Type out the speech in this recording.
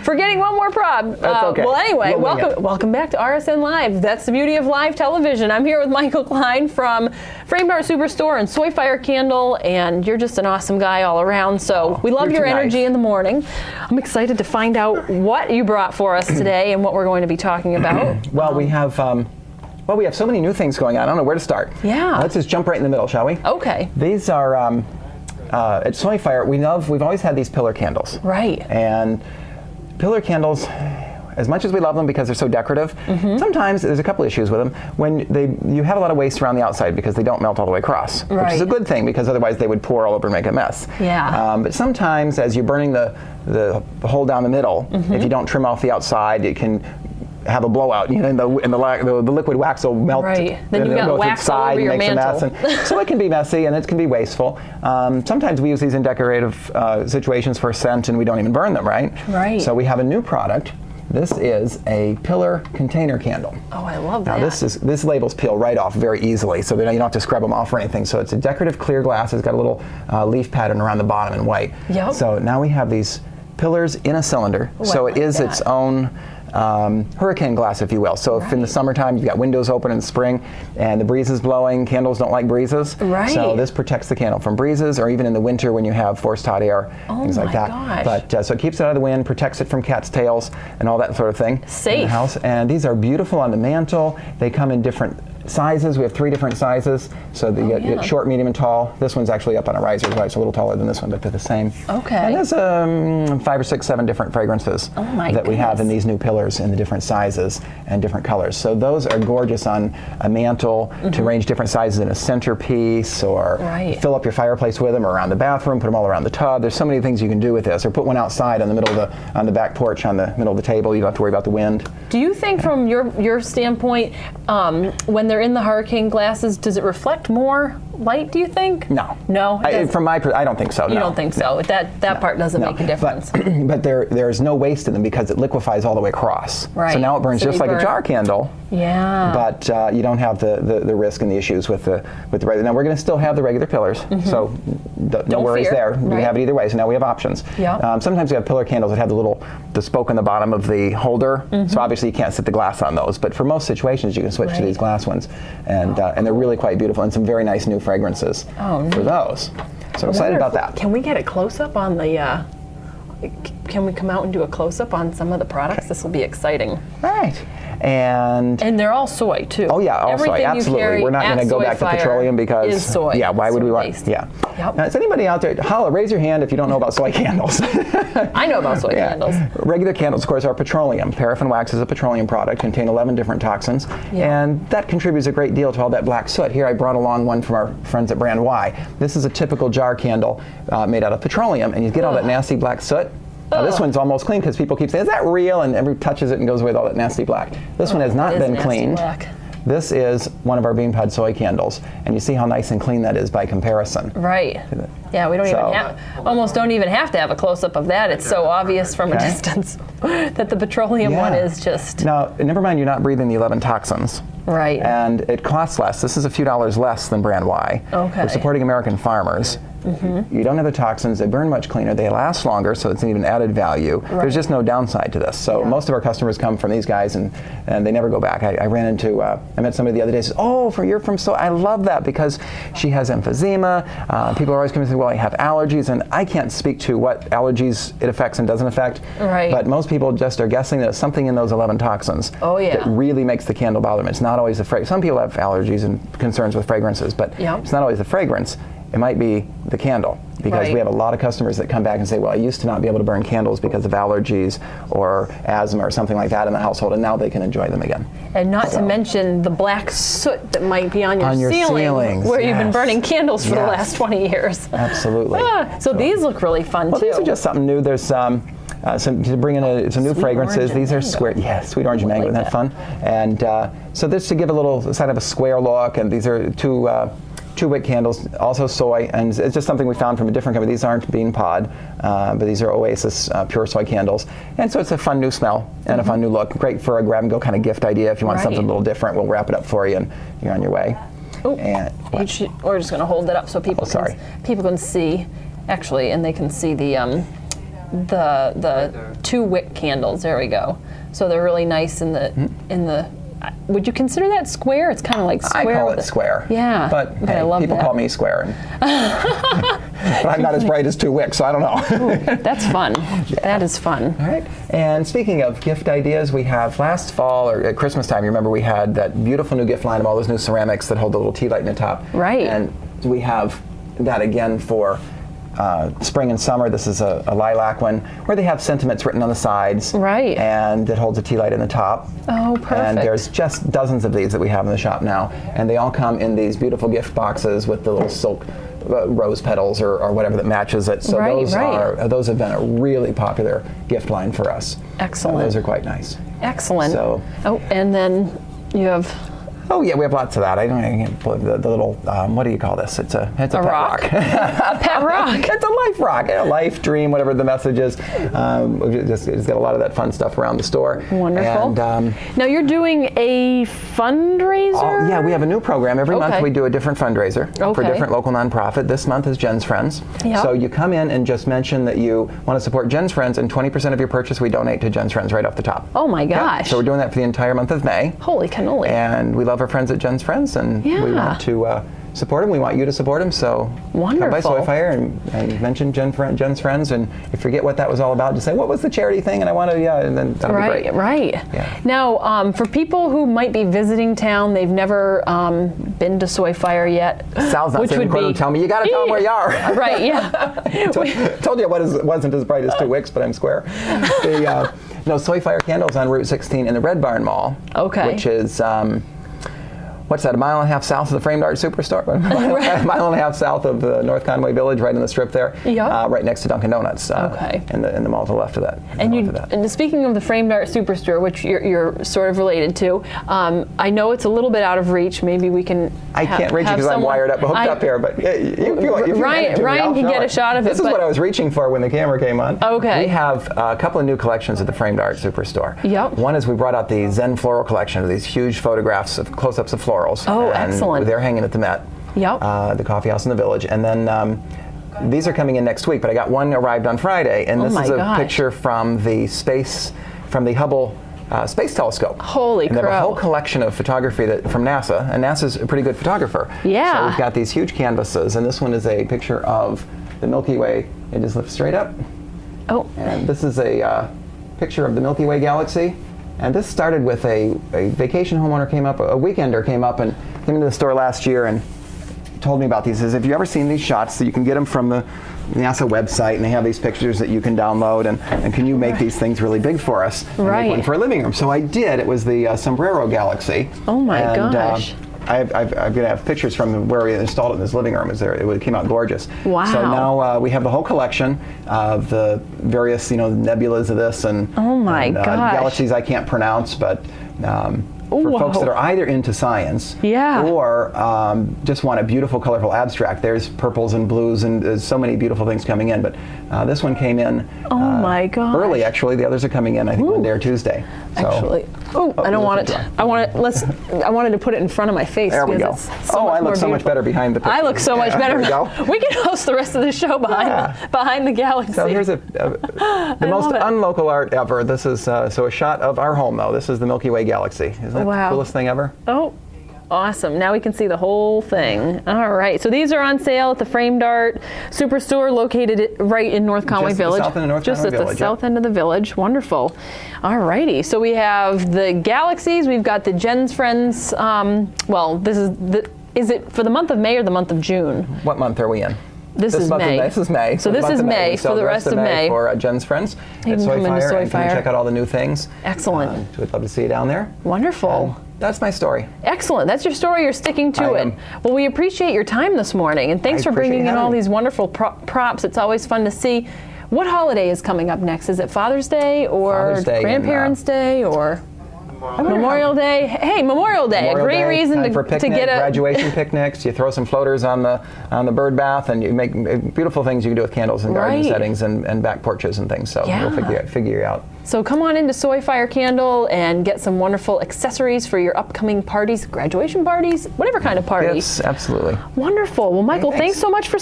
Forgetting one more prop. That's okay. Well, anyway, welcome back to RSN Live. That's the beauty of live television. I'm here with Michael Kline from Framed Art Superstore and Soyfire Candle, and you're just an awesome guy all around. So we love your energy in the morning. I'm excited to find out what you brought for us today and what we're going to be talking about. Well, we have so many new things going on. I don't know where to start. Yeah. Let's just jump right in the middle, shall we? Okay. These are at Soyfire. We've always had these pillar candles. Right. And pillar candles, as much as we love them because they're so decorative, sometimes there's a couple issues with them. When you have a lot of waste around the outside because they don't melt all the way across, which is a good thing because otherwise they would pour all over and make a mess. Yeah. But sometimes as you're burning the hole down the middle, if you don't trim off the outside, it can have a blowout, and the liquid wax will melt. Right. Then you've got wax all over your mantle. So it can be messy and it can be wasteful. Sometimes we use these in decorative situations for scent and we don't even burn them, right? Right. So we have a new product. This is a pillar container candle. Oh, I love that. Now this labels peel right off very easily, so you don't have to scrub them off or anything. So it's a decorative clear glass. It's got a little leaf pattern around the bottom in white. Yep. So now we have these pillars in a cylinder. Ooh, so it is its own hurricane glass, if you will. So if in the summertime you've got windows open in the spring and the breeze is blowing, candles don't like breezes. Right. So this protects the candle from breezes, or even in the winter when you have forced hot air, things like that. Gosh. But so it keeps it out of the wind, protects it from cat's tails and all that sort of thing. Safe. In the house. And these are beautiful on the mantle. They come in different sizes. We have 3 different sizes. So you get short, medium, and tall. This one's actually up on a riser, so it's a little taller than this one, but they're the same. Okay. And there's 5 or 6, 7 different fragrances that we have in these new pillars in the different sizes and different colors. So those are gorgeous on a mantle to arrange different sizes in a centerpiece, or fill up your fireplace with them, or around the bathroom, put them all around the tub. There's so many things you can do with this. Or put one outside on the middle of on the back porch on the middle of the table. You don't have to worry about the wind. Do you think from your standpoint, when they're in the hurricane glasses, does it reflect more light, do you think? No. No? I don't think so. You don't think so? That part doesn't make a difference. But there's no waste in them because it liquefies all the way across. Right. So now it burns just like a jar candle. Yeah. But you don't have the risk and the issues with the regular. Now we're going to still have the regular pillars, so no worries there. We have it either way. So now we have options. Yeah. Sometimes we have pillar candles that have the spoke on the bottom of the holder. So obviously you can't set the glass on those. But for most situations you can switch to these glass ones, and they're really quite beautiful, and some very nice new fragrances for those. So excited about that. Can we get a close up on the? Can we come out and do a close up on some of the products? Okay. This will be exciting. All right. And they're all soy too. Oh yeah, all soy. Absolutely. We're not going to go back to petroleum because is soy. Yeah, why would we want? Yeah. Yep. Now, is anybody out there? Holla, raise your hand if you don't know about soy candles. I know about soy candles. Regular candles, of course, are petroleum. Paraffin wax is a petroleum product, contain 11 different toxins, and that contributes a great deal to all that black soot. Here I brought along one from our friends at Brand Y. This is a typical jar candle made out of petroleum, and you get all that nasty black soot. Now this one's almost clean because people keep saying, is that real? And everyone touches it and goes away with all that nasty black. This one has not been cleaned. Black. This is one of our bean pod soy candles, and you see how nice and clean that is by comparison. Right. Yeah, we don't don't even have to have a close-up of that. It's so obvious from a distance that the petroleum one is just... Now, never mind, you're not breathing the 11 toxins. Right. And it costs less. This is a few dollars less than Brand Y. Okay. We're supporting American farmers. You don't have the toxins. They burn much cleaner. They last longer, so it's an even added value. There's just no downside to this. So most of our customers come from these guys, and they never go back. I met somebody the other day who says, oh, you're from soy. I love that because she has emphysema. People are always coming and say, well, I have allergies, and I can't speak to what allergies it affects and doesn't affect. Right. But most people just are guessing that it's something in those 11 toxins that really makes the candle bother them. It's not always the fragrance. Some people have allergies and concerns with fragrances, but it's not always the fragrance. It might be the candle, because we have a lot of customers that come back and say, well, I used to not be able to burn candles because of allergies or asthma or something like that in the household, and now they can enjoy them again. And not to mention the black soot that might be on your ceiling, where you've been burning candles for the last 20 years. Absolutely. So these look really fun too. These are just something new. There's to bring in some new fragrances. These are square, sweet orange and mango. Isn't that fun? And so this to give a little kind of a square look, and these are two wick candles, also soy, and it's just something we found from a different company. These aren't bean pod, but these are Oasis pure soy candles. And so it's a fun new smell and a fun new look. Great for a grab and go kind of gift idea. If you want something a little different, we'll wrap it up for you and you're on your way. And we're just going to hold it up so people can see, actually, and they can see the the 2 wick candles. There we go. So they're really nice in the. Would you consider that square? It's kind of like square. I call it square. Yeah, but hey, I love people that. call me square. But I'm not as bright as 2 wicks, so I don't know. Ooh, that's fun. Yeah. That is fun. All right. And speaking of gift ideas, we have last fall or at Christmas time. You remember we had that beautiful new gift line of all those new ceramics that hold the little tea light in the top. Right. And we have that again for spring and summer. This is a lilac one where they have sentiments written on the sides. Right. And it holds a tea light in the top. Oh, perfect. And there's just dozens of these that we have in the shop now. And they all come in these beautiful gift boxes with the little silk rose petals or whatever that matches it. So those have been a really popular gift line for us. Excellent. Those are quite nice. Excellent. So, and then you have. Oh yeah, we have lots of that. I can't believe the little, what do you call this? It's a pet rock. A pet rock. It's a life rock. A life, dream, whatever the message is. It's got a lot of that fun stuff around the store. Wonderful. And, now you're doing a fundraiser? Yeah, we have a new program. Every month we do a different fundraiser for a different local nonprofit. This month is Jen's Friends. Yep. So you come in and just mention that you want to support Jen's Friends, and 20% of your purchase we donate to Jen's Friends right off the top. Oh my gosh. Yeah. So we're doing that for the entire month of May. Holy cannoli. And we love our friends at Jen's Friends, and we want to support them. We want you to support them. So come by Soyfire and mention Jen's Friends, and if you forget what that was all about, just say, what was the charity thing? And I want to, and then that'll be great. Right. Yeah. Now, for people who might be visiting town, they've never been to Soyfire yet. Sal's not sitting in front of them, tell me, you got to tell them where you are. Right, yeah. Told you it wasn't as bright as 2 wicks, but I'm square. Soyfire Candles on Route 16 in the Red Barn Mall. Okay. Which is, what's that, a mile and a half south of the Framed Art Superstore? A mile and a half south of North Conway Village, right in the strip there. Yep. Right next to Dunkin' Donuts. In the mall to the left of that. And speaking of the Framed Art Superstore, which you're sort of related to, I know it's a little bit out of reach. Maybe we can. I can't reach you because I'm wired up, hooked up here. But Ryan can get a shot of it. This is what I was reaching for when the camera came on. Okay. We have a couple of new collections at the Framed Art Superstore. Yep. One is we brought out the Zen Floral collection of these huge photographs of close-ups of florals. Oh, excellent. They're hanging at the Met. Yep. The coffee house in the Village. And then these are coming in next week, but I got one arrived on Friday, and this is a picture from the Hubble Space Telescope. Holy crap. And they have a whole collection of photography from NASA, and NASA's a pretty good photographer. Yeah. So we've got these huge canvases, and this one is a picture of the Milky Way. It just lifts straight up. Oh. And this is a picture of the Milky Way galaxy. And this started with a vacation homeowner a weekender came up and came into the store last year and told me about these. He says, have you ever seen these shots? So you can get them from the NASA website, and they have these pictures that you can download, and can you make these things really big for us? And make one for a living room. So I did. It was the Sombrero Galaxy. Oh my gosh. I'm going to have pictures from where we installed it in this living room. It came out gorgeous. Wow. So now we have the whole collection of the various, nebulas of this and, galaxies I can't pronounce, but for folks that are either into science or just want a beautiful, colorful abstract. There's purples and blues, and there's so many beautiful things coming in. But this one came in early, actually. The others are coming in, I think, Monday or Tuesday. So, I don't want it. I wanted to put it in front of my face. There we go. I look so much better behind the picture. I look so much better. We can host the rest of the show behind the galaxy. So here's the most unlocal art ever. This is a shot of our home, though. This is the Milky Way galaxy. Isn't that the coolest thing ever? Oh, awesome. Now we can see the whole thing. All right. So these are on sale at the Framed Art Superstore, located right in North Conway Village. Just at the south end of the village. Wonderful. All righty. So we have the galaxies. We've got the Jen's Friends. Is it for the month of May or the month of June? What month are we in? This is May. This is May. So this is May for the rest of May. For Jen's Friends at Soyfire. And check out all the new things. Excellent. We'd love to see you down there. Wonderful. That's my story. Excellent. That's your story. You're sticking to it. Well, we appreciate your time this morning, and thanks for bringing in all these wonderful props. It's always fun to see. What holiday is coming up next? Is it Father's Day or Grandparents' Day or Memorial Day? Hey, Memorial Day, a great reason to get a graduation picnics. You throw some floaters on the bird bath, and you make beautiful things you can do with candles and garden settings and back porches and things. So we'll figure you out. So come on into Soyfire Candle and get some wonderful accessories for your upcoming parties, graduation parties, whatever kind of party. Yes, absolutely. Wonderful. Well, Michael, thanks so much for